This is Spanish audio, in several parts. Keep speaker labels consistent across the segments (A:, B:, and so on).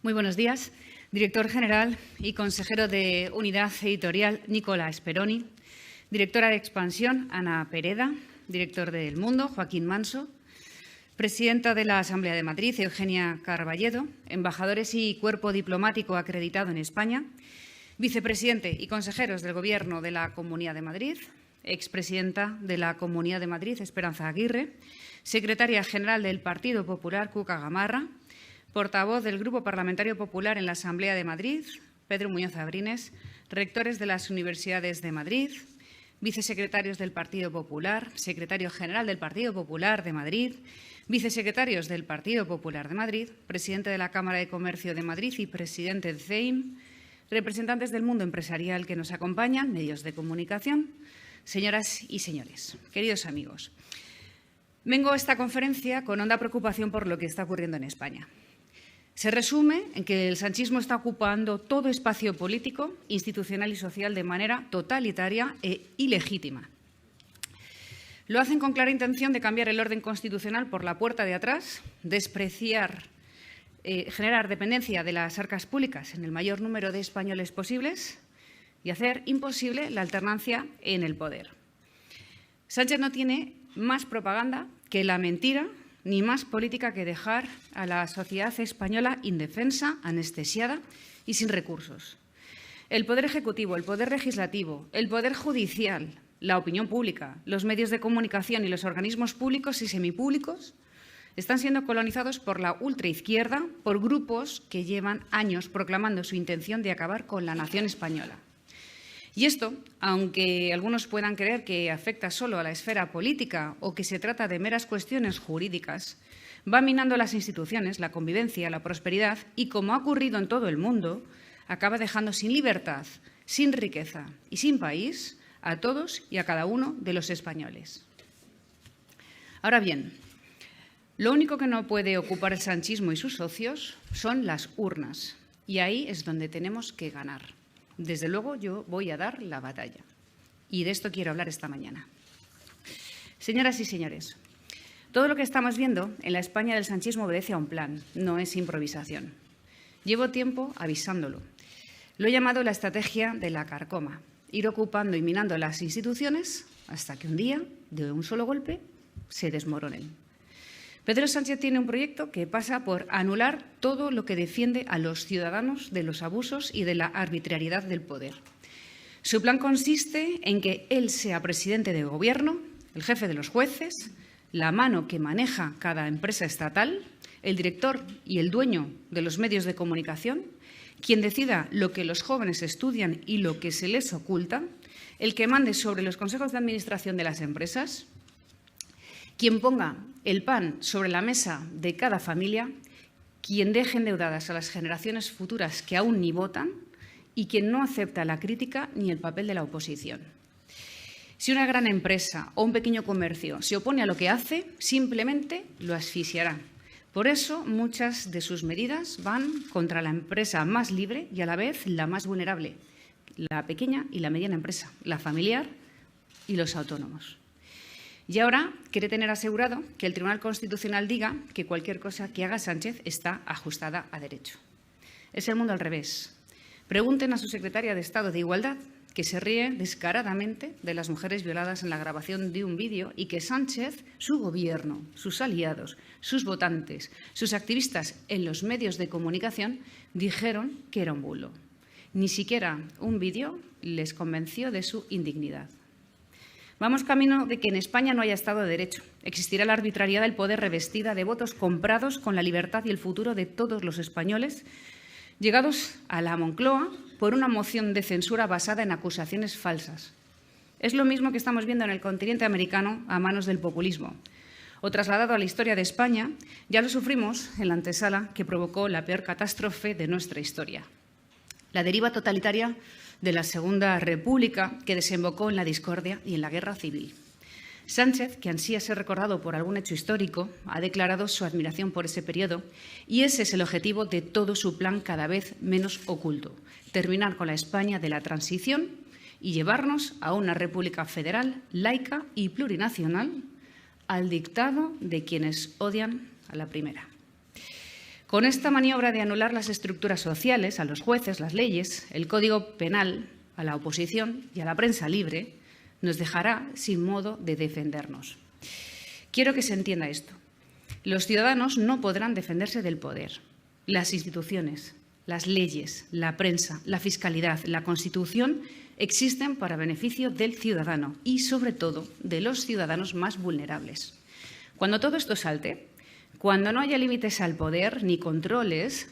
A: Muy buenos días. Director general y consejero de Unidad Editorial, Nicola Speroni. Directora de Expansión, Ana Pereda. Director de El Mundo, Joaquín Manso. Presidenta de la Asamblea de Madrid, Eugenia Carballedo. Embajadores y cuerpo diplomático acreditado en España. Vicepresidente y consejeros del Gobierno de la Comunidad de Madrid. Expresidenta de la Comunidad de Madrid, Esperanza Aguirre. Secretaria general del Partido Popular, Cuca Gamarra. Portavoz del Grupo Parlamentario Popular en la Asamblea de Madrid, Pedro Muñoz Abrines. Rectores de las Universidades de Madrid. Vicesecretarios del Partido Popular. Secretario general del Partido Popular de Madrid. Vicesecretarios del Partido Popular de Madrid. Presidente de la Cámara de Comercio de Madrid y presidente de CEIM. Representantes del mundo empresarial que nos acompañan, medios de comunicación. Señoras y señores, queridos amigos, vengo a esta conferencia con honda preocupación por lo que está ocurriendo en España. Se resume en que el sanchismo está ocupando todo espacio político, institucional y social de manera totalitaria e ilegítima. Lo hacen con clara intención de cambiar el orden constitucional por la puerta de atrás, generar dependencia de las arcas públicas en el mayor número de españoles posibles y hacer imposible la alternancia en el poder. Sánchez no tiene más propaganda que la mentira, ni más política que dejar a la sociedad española indefensa, anestesiada y sin recursos. El Poder Ejecutivo, el Poder Legislativo, el Poder Judicial, la opinión pública, los medios de comunicación y los organismos públicos y semipúblicos están siendo colonizados por la ultraizquierda, por grupos que llevan años proclamando su intención de acabar con la nación española. Y esto, aunque algunos puedan creer que afecta solo a la esfera política o que se trata de meras cuestiones jurídicas, va minando las instituciones, la convivencia, la prosperidad y, como ha ocurrido en todo el mundo, acaba dejando sin libertad, sin riqueza y sin país a todos y a cada uno de los españoles. Ahora bien, lo único que no puede ocupar el sanchismo y sus socios son las urnas, y ahí es donde tenemos que ganar. Desde luego, yo voy a dar la batalla. Y de esto quiero hablar esta mañana. Señoras y señores, todo lo que estamos viendo en la España del sanchismo obedece a un plan, no es improvisación. Llevo tiempo avisándolo. Lo he llamado la estrategia de la carcoma, ir ocupando y minando las instituciones hasta que un día, de un solo golpe, se desmoronen. Pedro Sánchez tiene un proyecto que pasa por anular todo lo que defiende a los ciudadanos de los abusos y de la arbitrariedad del poder. Su plan consiste en que él sea presidente de gobierno, el jefe de los jueces, la mano que maneja cada empresa estatal, el director y el dueño de los medios de comunicación, quien decida lo que los jóvenes estudian y lo que se les oculta, el que mande sobre los consejos de administración de las empresas, quien ponga el pan sobre la mesa de cada familia, quien deje endeudadas a las generaciones futuras que aún ni votan y quien no acepta la crítica ni el papel de la oposición. Si una gran empresa o un pequeño comercio se opone a lo que hace, simplemente lo asfixiará. Por eso, muchas de sus medidas van contra la empresa más libre y a la vez la más vulnerable, la pequeña y la mediana empresa, la familiar y los autónomos. Y ahora quiere tener asegurado que el Tribunal Constitucional diga que cualquier cosa que haga Sánchez está ajustada a derecho. Es el mundo al revés. Pregunten a su secretaria de Estado de Igualdad, que se ríe descaradamente de las mujeres violadas en la grabación de un vídeo y que Sánchez, su gobierno, sus aliados, sus votantes, sus activistas en los medios de comunicación dijeron que era un bulo. Ni siquiera un vídeo les convenció de su indignidad. Vamos camino de que en España no haya Estado de Derecho. Existirá la arbitrariedad del poder revestida de votos comprados con la libertad y el futuro de todos los españoles, llegados a la Moncloa por una moción de censura basada en acusaciones falsas. Es lo mismo que estamos viendo en el continente americano a manos del populismo. O trasladado a la historia de España, ya lo sufrimos en la antesala que provocó la peor catástrofe de nuestra historia. La deriva totalitaria de la Segunda República, que desembocó en la discordia y en la guerra civil. Sánchez, que ansía ser recordado por algún hecho histórico, ha declarado su admiración por ese periodo y ese es el objetivo de todo su plan cada vez menos oculto, terminar con la España de la transición y llevarnos a una república federal, laica y plurinacional, al dictado de quienes odian a la primera. Con esta maniobra de anular las estructuras sociales, a los jueces, las leyes, el Código Penal, a la oposición y a la prensa libre, nos dejará sin modo de defendernos. Quiero que se entienda esto. Los ciudadanos no podrán defenderse del poder. Las instituciones, las leyes, la prensa, la fiscalidad, la Constitución existen para beneficio del ciudadano y, sobre todo, de los ciudadanos más vulnerables. Cuando todo esto salte, cuando no haya límites al poder ni controles,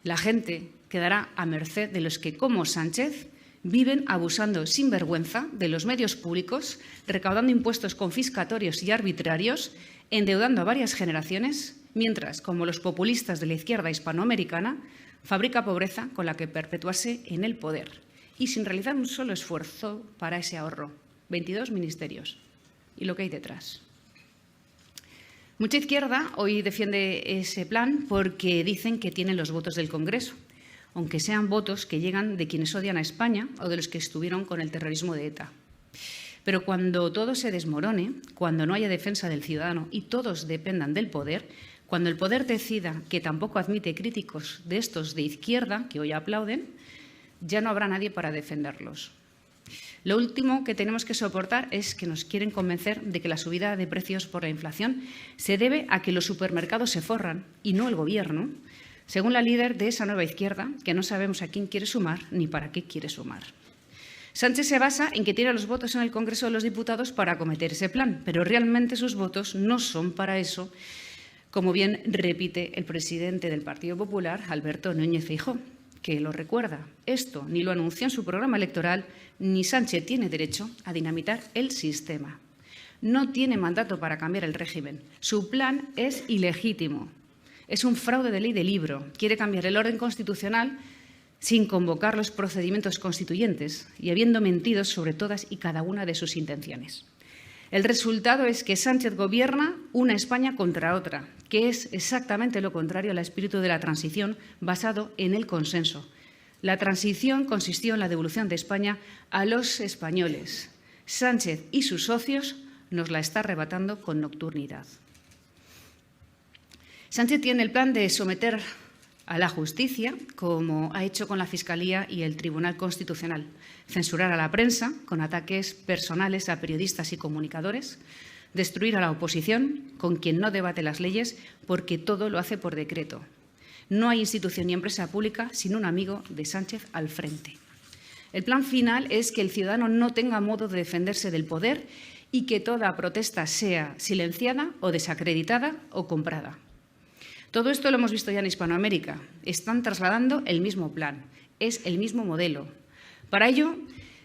A: la gente quedará a merced de los que, como Sánchez, viven abusando sin vergüenza de los medios públicos, recaudando impuestos confiscatorios y arbitrarios, endeudando a varias generaciones, mientras, como los populistas de la izquierda hispanoamericana, fabrica pobreza con la que perpetuarse en el poder y sin realizar un solo esfuerzo para ese ahorro. 22 ministerios. ¿Y lo que hay detrás? Mucha izquierda hoy defiende ese plan porque dicen que tienen los votos del Congreso, aunque sean votos que llegan de quienes odian a España o de los que estuvieron con el terrorismo de ETA. Pero cuando todo se desmorone, cuando no haya defensa del ciudadano y todos dependan del poder, cuando el poder decida que tampoco admite críticos de estos de izquierda, que hoy aplauden, ya no habrá nadie para defenderlos. Lo último que tenemos que soportar es que nos quieren convencer de que la subida de precios por la inflación se debe a que los supermercados se forran y no el Gobierno, según la líder de esa nueva izquierda, que no sabemos a quién quiere sumar ni para qué quiere sumar. Sánchez se basa en que tiene los votos en el Congreso de los Diputados para acometer ese plan, pero realmente sus votos no son para eso, como bien repite el presidente del Partido Popular, Alberto Núñez Feijóo, que lo recuerda. Esto ni lo anunció en su programa electoral, ni Sánchez tiene derecho a dinamitar el sistema. No tiene mandato para cambiar el régimen. Su plan es ilegítimo. Es un fraude de ley de libro. Quiere cambiar el orden constitucional sin convocar los procedimientos constituyentes y habiendo mentido sobre todas y cada una de sus intenciones. El resultado es que Sánchez gobierna una España contra otra, que es exactamente lo contrario al espíritu de la transición basado en el consenso. La transición consistió en la devolución de España a los españoles. Sánchez y sus socios nos la está arrebatando con nocturnidad. Sánchez tiene el plan de someter a la justicia, como ha hecho con la Fiscalía y el Tribunal Constitucional, censurar a la prensa con ataques personales a periodistas y comunicadores, destruir a la oposición con quien no debate las leyes porque todo lo hace por decreto. No hay institución ni empresa pública sin un amigo de Sánchez al frente. El plan final es que el ciudadano no tenga modo de defenderse del poder y que toda protesta sea silenciada o desacreditada o comprada. Todo esto lo hemos visto ya en Hispanoamérica. Están trasladando el mismo plan, es el mismo modelo. Para ello,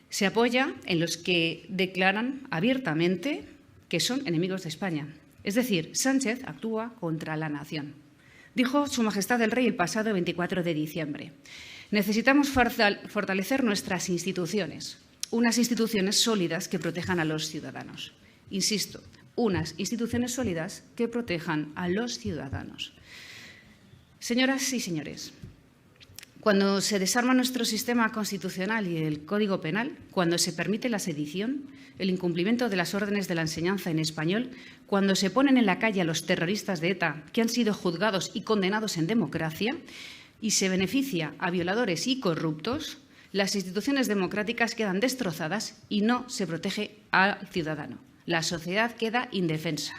A: se apoya en los que declaran abiertamente que son enemigos de España. Es decir, Sánchez actúa contra la nación. Dijo Su Majestad el Rey el pasado 24 de diciembre. Necesitamos fortalecer nuestras instituciones, unas instituciones sólidas que protejan a los ciudadanos. Insisto, unas instituciones sólidas que protejan a los ciudadanos. Señoras y señores, cuando se desarma nuestro sistema constitucional y el Código Penal, cuando se permite la sedición, el incumplimiento de las órdenes de la enseñanza en español, cuando se ponen en la calle a los terroristas de ETA que han sido juzgados y condenados en democracia y se beneficia a violadores y corruptos, las instituciones democráticas quedan destrozadas y no se protege al ciudadano. La sociedad queda indefensa.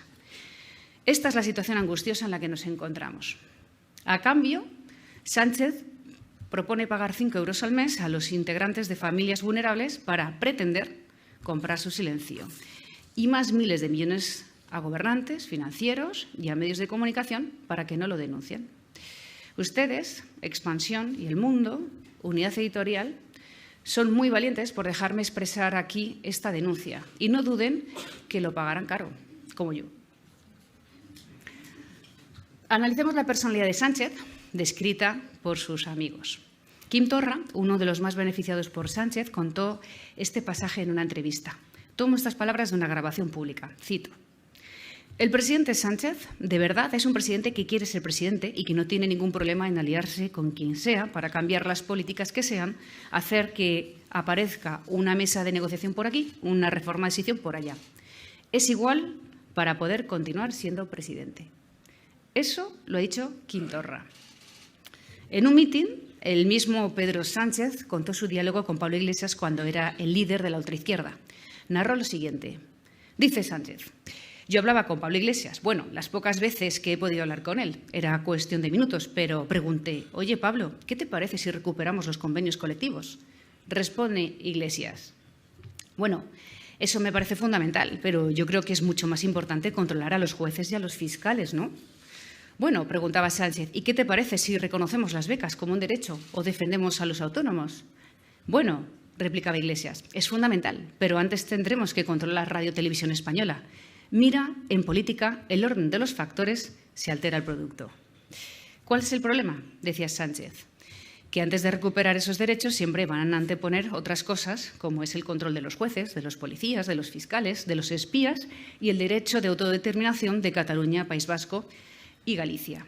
A: Esta es la situación angustiosa en la que nos encontramos. A cambio, Sánchez propone pagar 5 euros al mes a los integrantes de familias vulnerables para pretender comprar su silencio y más miles de millones a gobernantes, financieros y a medios de comunicación para que no lo denuncien. Ustedes, Expansión y El Mundo, Unidad Editorial, son muy valientes por dejarme expresar aquí esta denuncia y no duden que lo pagarán caro, como yo. Analicemos la personalidad de Sánchez, descrita por sus amigos. Quim Torra, uno de los más beneficiados por Sánchez, contó este pasaje en una entrevista. Tomo estas palabras de una grabación pública. Cito. El presidente Sánchez, de verdad, es un presidente que quiere ser presidente y que no tiene ningún problema en aliarse con quien sea para cambiar las políticas que sean, hacer que aparezca una mesa de negociación por aquí, una reforma de sesión por allá. Es igual para poder continuar siendo presidente. Eso lo ha dicho Quim Torra. En un mitin, el mismo Pedro Sánchez contó su diálogo con Pablo Iglesias cuando era el líder de la ultraizquierda. Narró lo siguiente. Dice Sánchez: yo hablaba con Pablo Iglesias. Bueno, las pocas veces que he podido hablar con él. Era cuestión de minutos, pero pregunté: oye, Pablo, ¿qué te parece si recuperamos los convenios colectivos? Responde Iglesias: bueno, eso me parece fundamental, pero yo creo que es mucho más importante controlar a los jueces y a los fiscales, ¿no? Bueno, preguntaba Sánchez, ¿y qué te parece si reconocemos las becas como un derecho o defendemos a los autónomos? Bueno, replicaba Iglesias, es fundamental, pero antes tendremos que controlar Radio Televisión Española. Mira, en política, el orden de los factores se altera el producto. ¿Cuál es el problema?, decía Sánchez. Que antes de recuperar esos derechos siempre van a anteponer otras cosas, como es el control de los jueces, de los policías, de los fiscales, de los espías y el derecho de autodeterminación de Cataluña, País Vasco y Galicia.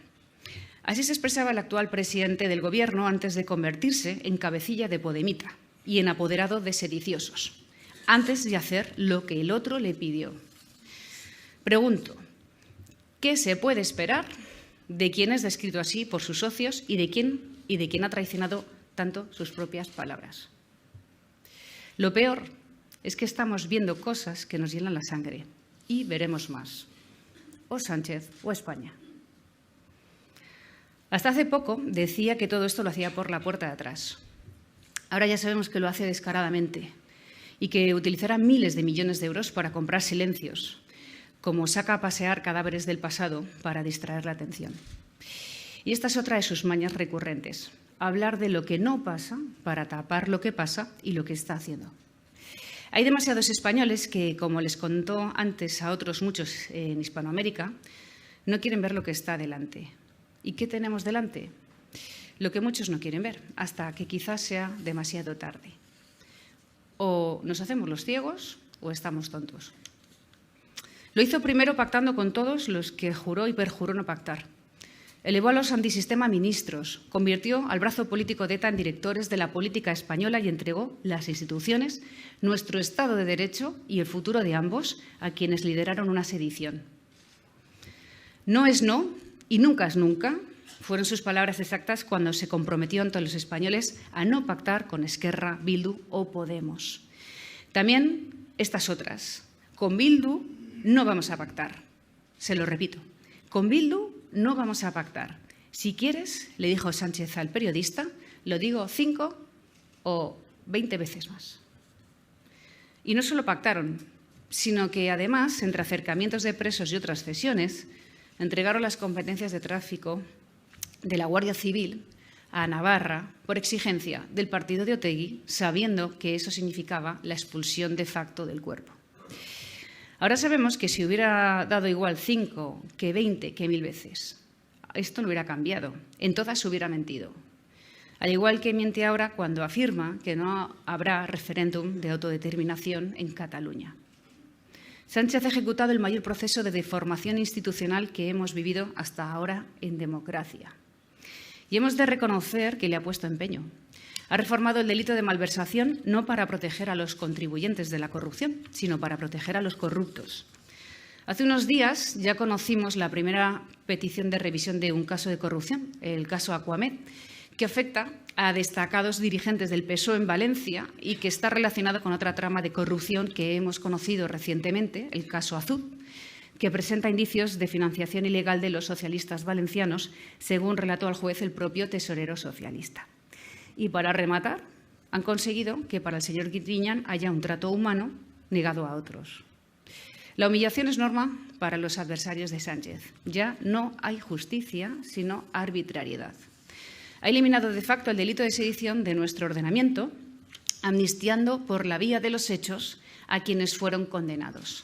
A: Así se expresaba el actual presidente del Gobierno antes de convertirse en cabecilla de Podemita y en apoderado de sediciosos, antes de hacer lo que el otro le pidió. Pregunto, ¿qué se puede esperar de quien es descrito así por sus socios y de quien ha traicionado tanto sus propias palabras? Lo peor es que estamos viendo cosas que nos hielan la sangre y veremos más. O Sánchez o España. Hasta hace poco decía que todo esto lo hacía por la puerta de atrás. Ahora ya sabemos que lo hace descaradamente y que utilizará miles de millones de euros para comprar silencios, como saca a pasear cadáveres del pasado para distraer la atención. Y esta es otra de sus mañas recurrentes, hablar de lo que no pasa para tapar lo que pasa y lo que está haciendo. Hay demasiados españoles que, como les contó antes a otros muchos en Hispanoamérica, no quieren ver lo que está delante. ¿Y qué tenemos delante? Lo que muchos no quieren ver, hasta que quizás sea demasiado tarde. O nos hacemos los ciegos o estamos tontos. Lo hizo primero pactando con todos los que juró y perjuró no pactar. Elevó a los antisistema ministros, convirtió al brazo político de ETA en directores de la política española y entregó las instituciones, nuestro Estado de Derecho y el futuro de ambos a quienes lideraron una sedición. No es no y nunca es nunca, fueron sus palabras exactas cuando se comprometió ante los españoles a no pactar con Esquerra, Bildu o Podemos. También estas otras. Con Bildu no vamos a pactar. Se lo repito. Con Bildu no vamos a pactar. Si quieres, le dijo Sánchez al periodista, lo digo 5 o 20 veces más. Y no solo pactaron, sino que además, entre acercamientos de presos y otras cesiones, entregaron las competencias de tráfico de la Guardia Civil a Navarra por exigencia del partido de Otegi, sabiendo que eso significaba la expulsión de facto del cuerpo. Ahora sabemos que si hubiera dado igual 5 que 20 que 1000 veces, esto no hubiera cambiado, en todas hubiera mentido. Al igual que miente ahora cuando afirma que no habrá referéndum de autodeterminación en Cataluña. Sánchez ha ejecutado el mayor proceso de deformación institucional que hemos vivido hasta ahora en democracia. Y hemos de reconocer que le ha puesto empeño. Ha reformado el delito de malversación no para proteger a los contribuyentes de la corrupción, sino para proteger a los corruptos. Hace unos días ya conocimos la primera petición de revisión de un caso de corrupción, el caso Aquamed, que afecta a destacados dirigentes del PSOE en Valencia y que está relacionado con otra trama de corrupción que hemos conocido recientemente, el caso Azud, que presenta indicios de financiación ilegal de los socialistas valencianos, según relató al juez el propio tesorero socialista. Y para rematar, han conseguido que para el señor Griñán haya un trato humano negado a otros. La humillación es norma para los adversarios de Sánchez. Ya no hay justicia, sino arbitrariedad. Ha eliminado de facto el delito de sedición de nuestro ordenamiento, amnistiando por la vía de los hechos a quienes fueron condenados.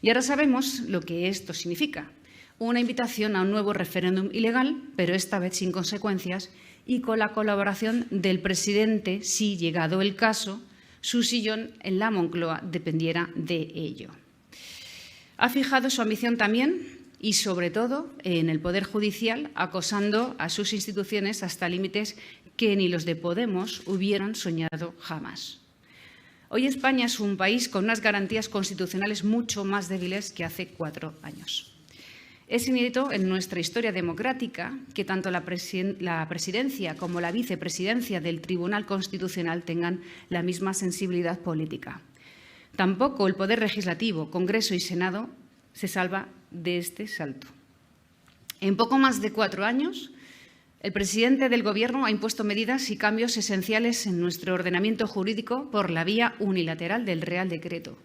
A: Y ahora sabemos lo que esto significa. Una invitación a un nuevo referéndum ilegal, pero esta vez sin consecuencias y con la colaboración del presidente, si, llegado el caso, su sillón en la Moncloa dependiera de ello. Ha fijado su ambición también y, sobre todo, en el Poder Judicial, acosando a sus instituciones hasta límites que ni los de Podemos hubieran soñado jamás. Hoy España es un país con unas garantías constitucionales mucho más débiles que hace 4 años. Es inédito en nuestra historia democrática que tanto la presidencia como la vicepresidencia del Tribunal Constitucional tengan la misma sensibilidad política. Tampoco el Poder Legislativo, Congreso y Senado se salva de este salto. En poco más de 4 años, el presidente del Gobierno ha impuesto medidas y cambios esenciales en nuestro ordenamiento jurídico por la vía unilateral del Real Decreto.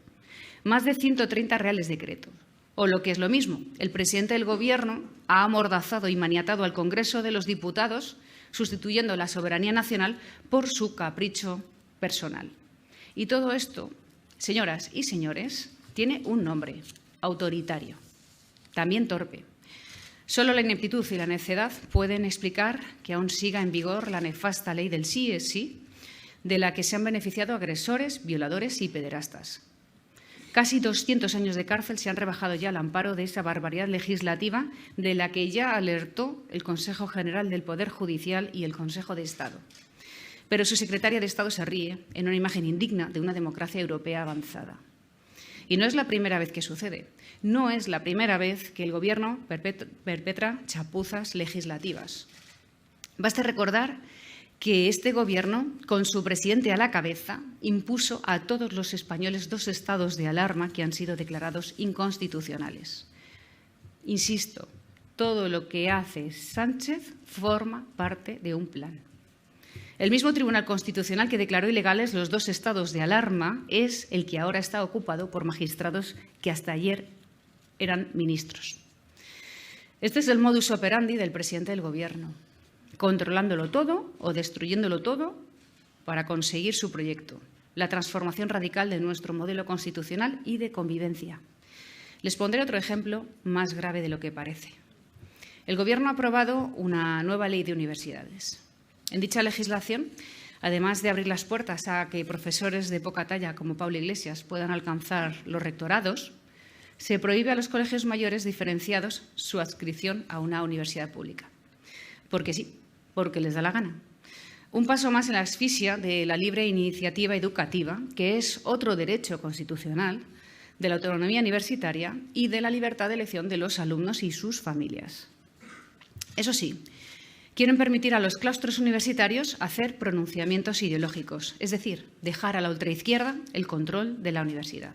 A: Más de 130 Reales Decretos. O lo que es lo mismo, el presidente del Gobierno ha amordazado y maniatado al Congreso de los Diputados, sustituyendo la soberanía nacional por su capricho personal. Y todo esto, señoras y señores, tiene un nombre: autoritario, también torpe. Solo la ineptitud y la necedad pueden explicar que aún siga en vigor la nefasta ley del sí es sí, de la que se han beneficiado agresores, violadores y pederastas. Casi 200 años de cárcel se han rebajado ya al amparo de esa barbaridad legislativa de la que ya alertó el Consejo General del Poder Judicial y el Consejo de Estado. Pero su secretaria de Estado se ríe en una imagen indigna de una democracia europea avanzada. Y no es la primera vez que sucede. No es la primera vez que el Gobierno perpetra chapuzas legislativas. Basta recordar que este Gobierno, con su presidente a la cabeza, impuso a todos los españoles 2 estados de alarma que han sido declarados inconstitucionales. Insisto, todo lo que hace Sánchez forma parte de un plan. El mismo Tribunal Constitucional que declaró ilegales los 2 estados de alarma es el que ahora está ocupado por magistrados que hasta ayer eran ministros. Este es el modus operandi del presidente del Gobierno, controlándolo todo o destruyéndolo todo para conseguir su proyecto, la transformación radical de nuestro modelo constitucional y de convivencia. Les pondré otro ejemplo más grave de lo que parece. El Gobierno ha aprobado una nueva ley de universidades. En dicha legislación, además de abrir las puertas a que profesores de poca talla como Pablo Iglesias puedan alcanzar los rectorados, se prohíbe a los colegios mayores diferenciados su adscripción a una universidad pública. Porque sí, porque les da la gana. Un paso más en la asfixia de la libre iniciativa educativa, que es otro derecho constitucional, de la autonomía universitaria y de la libertad de elección de los alumnos y sus familias. Eso sí, quieren permitir a los claustros universitarios hacer pronunciamientos ideológicos, es decir, dejar a la ultraizquierda el control de la universidad.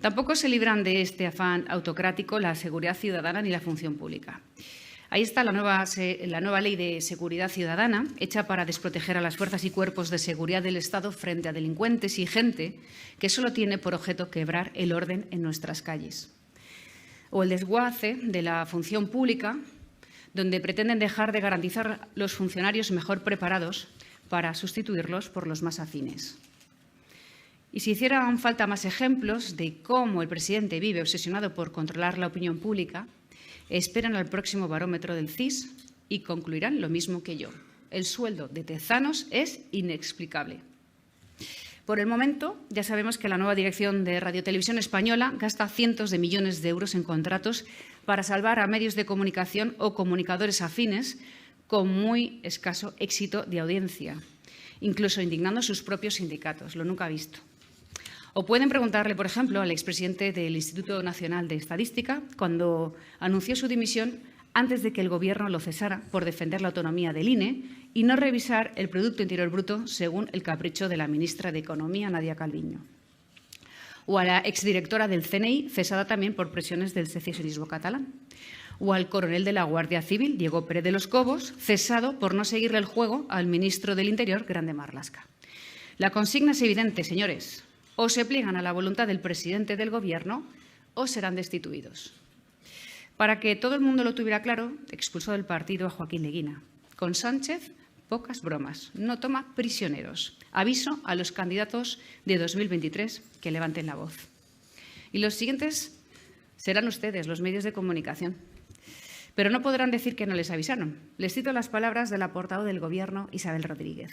A: Tampoco se libran de este afán autocrático la seguridad ciudadana ni la función pública. Ahí está la nueva Ley de Seguridad Ciudadana, hecha para desproteger a las fuerzas y cuerpos de seguridad del Estado frente a delincuentes y gente que solo tiene por objeto quebrar el orden en nuestras calles. O el desguace de la función pública, donde pretenden dejar de garantizar los funcionarios mejor preparados para sustituirlos por los más afines. Y si hicieran falta más ejemplos de cómo el presidente vive obsesionado por controlar la opinión pública, esperan al próximo barómetro del CIS y concluirán lo mismo que yo. El sueldo de Tezanos es inexplicable. Por el momento, ya sabemos que la nueva dirección de Radio Televisión Española gasta cientos de millones de euros en contratos para salvar a medios de comunicación o comunicadores afines con muy escaso éxito de audiencia, incluso indignando a sus propios sindicatos, lo nunca visto. O pueden preguntarle, por ejemplo, al expresidente del Instituto Nacional de Estadística, cuando anunció su dimisión antes de que el Gobierno lo cesara por defender la autonomía del INE y no revisar el Producto Interior Bruto según el capricho de la ministra de Economía, Nadia Calviño. O a la exdirectora del CNI, cesada también por presiones del secesionismo catalán. O al coronel de la Guardia Civil, Diego Pérez de los Cobos, cesado por no seguirle el juego al ministro del Interior, Grande Marlaska. La consigna es evidente, señores. O se pliegan a la voluntad del presidente del Gobierno o serán destituidos. Para que todo el mundo lo tuviera claro, expulsó del partido a Joaquín Leguina. Con Sánchez, pocas bromas. No toma prisioneros. Aviso a los candidatos de 2023 que levanten la voz. Y los siguientes serán ustedes, los medios de comunicación. Pero no podrán decir que no les avisaron. Les cito las palabras de la portavoz del Gobierno, Isabel Rodríguez.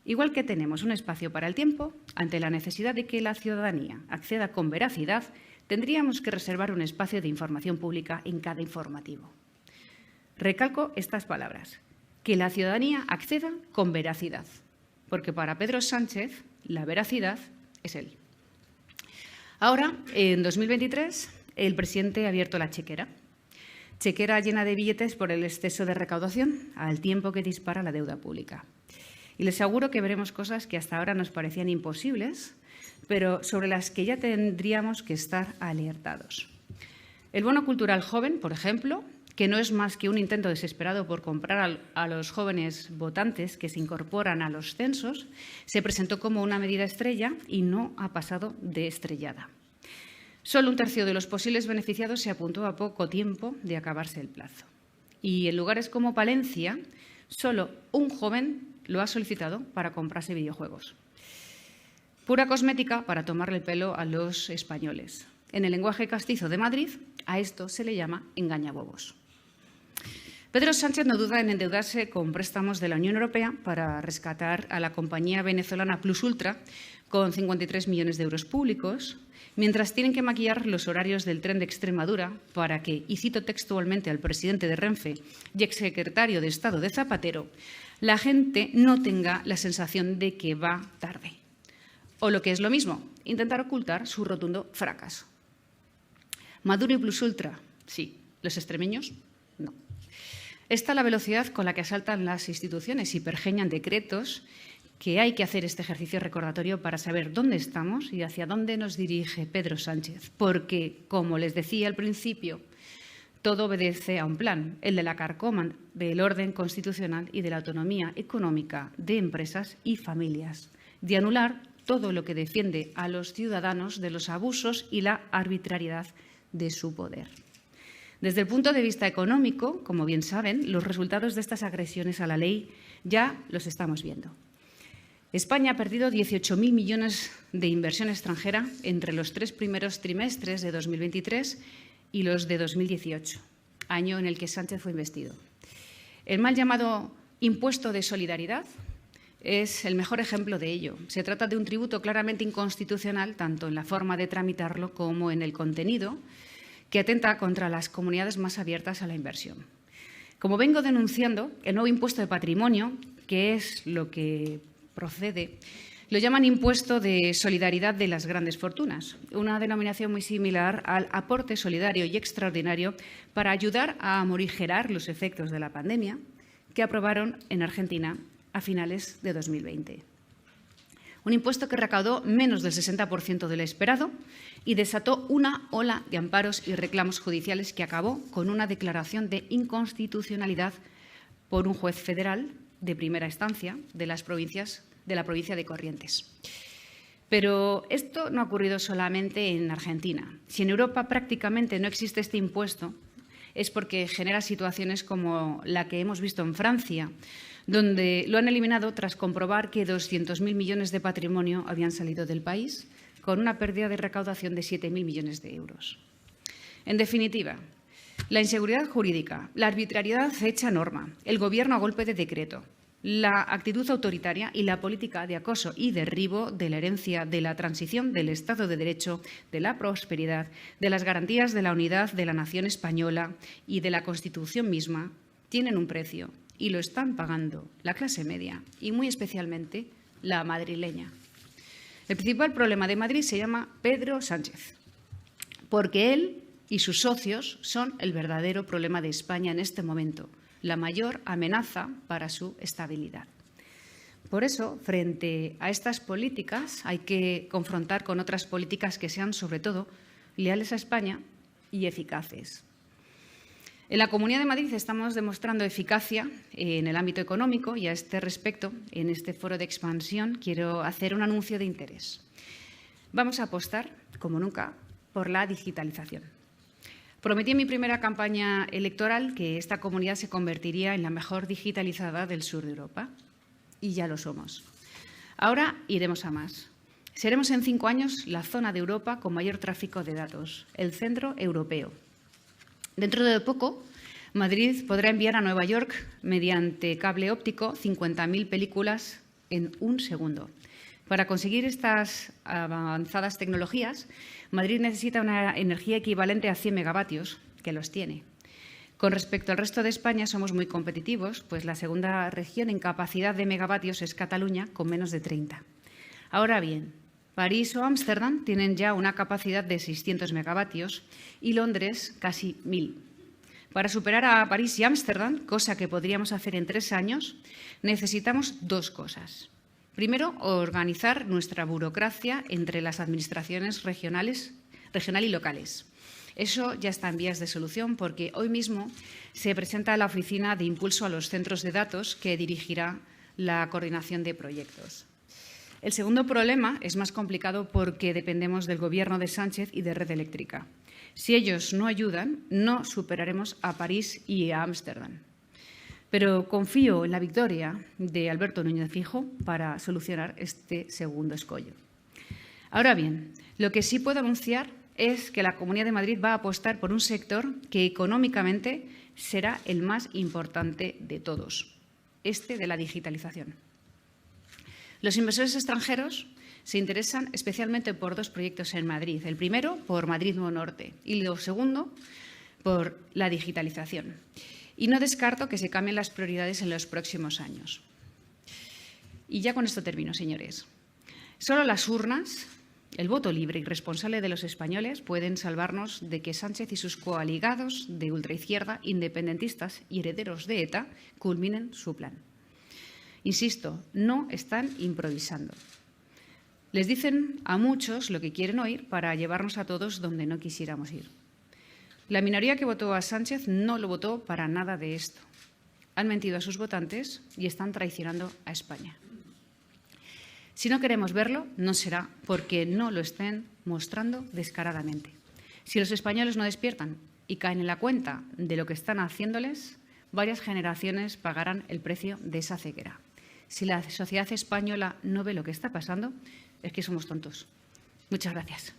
A: Igual que tenemos un espacio para el tiempo, ante la necesidad de que la ciudadanía acceda con veracidad, tendríamos que reservar un espacio de información pública en cada informativo. Recalco estas palabras, que la ciudadanía acceda con veracidad, porque para Pedro Sánchez la veracidad es él. Ahora, en 2023, el presidente ha abierto la chequera. Chequera llena de billetes por el exceso de recaudación, al tiempo que dispara la deuda pública. Y les aseguro que veremos cosas que hasta ahora nos parecían imposibles, pero sobre las que ya tendríamos que estar alertados. El bono cultural joven, por ejemplo, que no es más que un intento desesperado por comprar a los jóvenes votantes que se incorporan a los censos, se presentó como una medida estrella y no ha pasado de estrellada. Solo un tercio de los posibles beneficiados se apuntó a poco tiempo de acabarse el plazo. Y en lugares como Palencia, solo un joven lo ha solicitado para comprarse videojuegos. Pura cosmética para tomarle el pelo a los españoles. En el lenguaje castizo de Madrid, a esto se le llama engañabobos. Pedro Sánchez no duda en endeudarse con préstamos de la Unión Europea para rescatar a la compañía venezolana Plus Ultra con 53 millones de euros públicos, mientras tienen que maquillar los horarios del tren de Extremadura para que, y cito textualmente al presidente de Renfe y exsecretario de Estado de Zapatero, la gente no tenga la sensación de que va tarde. O lo que es lo mismo, intentar ocultar su rotundo fracaso. Maduro y Plus Ultra, sí. Los extremeños, no. Esta es la velocidad con la que asaltan las instituciones y pergeñan decretos que hay que hacer este ejercicio recordatorio para saber dónde estamos y hacia dónde nos dirige Pedro Sánchez. Porque, como les decía al principio, todo obedece a un plan, el de la carcoma del orden constitucional y de la autonomía económica de empresas y familias, de anular todo lo que defiende a los ciudadanos de los abusos y la arbitrariedad de su poder. Desde el punto de vista económico, como bien saben, los resultados de estas agresiones a la ley ya los estamos viendo. España ha perdido 18.000 millones de inversión extranjera entre los 3 primeros trimestres de 2023 y los de 2018, año en el que Sánchez fue investido. El mal llamado impuesto de solidaridad es el mejor ejemplo de ello. Se trata de un tributo claramente inconstitucional, tanto en la forma de tramitarlo como en el contenido, que atenta contra las comunidades más abiertas a la inversión. Como vengo denunciando, el nuevo impuesto de patrimonio, que es lo que procede, lo llaman impuesto de solidaridad de las grandes fortunas, una denominación muy similar al aporte solidario y extraordinario para ayudar a morigerar los efectos de la pandemia que aprobaron en Argentina a finales de 2020. Un impuesto que recaudó menos del 60% de lo esperado y desató una ola de amparos y reclamos judiciales que acabó con una declaración de inconstitucionalidad por un juez federal de primera instancia de la provincia de Corrientes. Pero esto no ha ocurrido solamente en Argentina. Si en Europa prácticamente no existe este impuesto, es porque genera situaciones como la que hemos visto en Francia, donde lo han eliminado tras comprobar que 200.000 millones de patrimonio habían salido del país, con una pérdida de recaudación de 7.000 millones de euros. En definitiva, la inseguridad jurídica, la arbitrariedad hecha norma, el Gobierno a golpe de decreto, la actitud autoritaria y la política de acoso y derribo de la herencia de la transición del Estado de Derecho, de la prosperidad, de las garantías de la unidad de la nación española y de la Constitución misma, tienen un precio y lo están pagando la clase media y, muy especialmente, la madrileña. El principal problema de Madrid se llama Pedro Sánchez, porque él y sus socios son el verdadero problema de España en este momento, la mayor amenaza para su estabilidad. Por eso, frente a estas políticas, hay que confrontar con otras políticas que sean, sobre todo, leales a España y eficaces. En la Comunidad de Madrid estamos demostrando eficacia en el ámbito económico y a este respecto, en este foro de expansión, quiero hacer un anuncio de interés. Vamos a apostar, como nunca, por la digitalización. Prometí en mi primera campaña electoral que esta comunidad se convertiría en la mejor digitalizada del sur de Europa. Y ya lo somos. Ahora iremos a más. Seremos en 5 años la zona de Europa con mayor tráfico de datos, el centro europeo. Dentro de poco, Madrid podrá enviar a Nueva York, mediante cable óptico, 50.000 películas en un segundo. Para conseguir estas avanzadas tecnologías, Madrid necesita una energía equivalente a 100 megavatios, que los tiene. Con respecto al resto de España, somos muy competitivos, pues la segunda región en capacidad de megavatios es Cataluña, con menos de 30. Ahora bien, París o Ámsterdam tienen ya una capacidad de 600 megavatios y Londres casi 1.000. Para superar a París y Ámsterdam, cosa que podríamos hacer en 3 años, necesitamos 2 cosas. Primero, organizar nuestra burocracia entre las administraciones regional y locales. Eso ya está en vías de solución porque hoy mismo se presenta la Oficina de Impulso a los Centros de Datos que dirigirá la coordinación de proyectos. El segundo problema es más complicado porque dependemos del Gobierno de Sánchez y de Red Eléctrica. Si ellos no ayudan, no superaremos a París y a Ámsterdam. Pero confío en la victoria de Alberto Núñez Feijóo para solucionar este segundo escollo. Ahora bien, lo que sí puedo anunciar es que la Comunidad de Madrid va a apostar por un sector que económicamente será el más importante de todos, este de la digitalización. Los inversores extranjeros se interesan especialmente por 2 proyectos en Madrid. El primero, por Madrid Nuevo Norte, y el segundo, por la digitalización. Y no descarto que se cambien las prioridades en los próximos años. Y ya con esto termino, señores. Solo las urnas, el voto libre y responsable de los españoles pueden salvarnos de que Sánchez y sus coaligados de ultraizquierda, independentistas y herederos de ETA culminen su plan. Insisto, no están improvisando. Les dicen a muchos lo que quieren oír para llevarnos a todos donde no quisiéramos ir. La minoría que votó a Sánchez no lo votó para nada de esto. Han mentido a sus votantes y están traicionando a España. Si no queremos verlo, no será porque no lo estén mostrando descaradamente. Si los españoles no despiertan y caen en la cuenta de lo que están haciéndoles, varias generaciones pagarán el precio de esa ceguera. Si la sociedad española no ve lo que está pasando, es que somos tontos. Muchas gracias.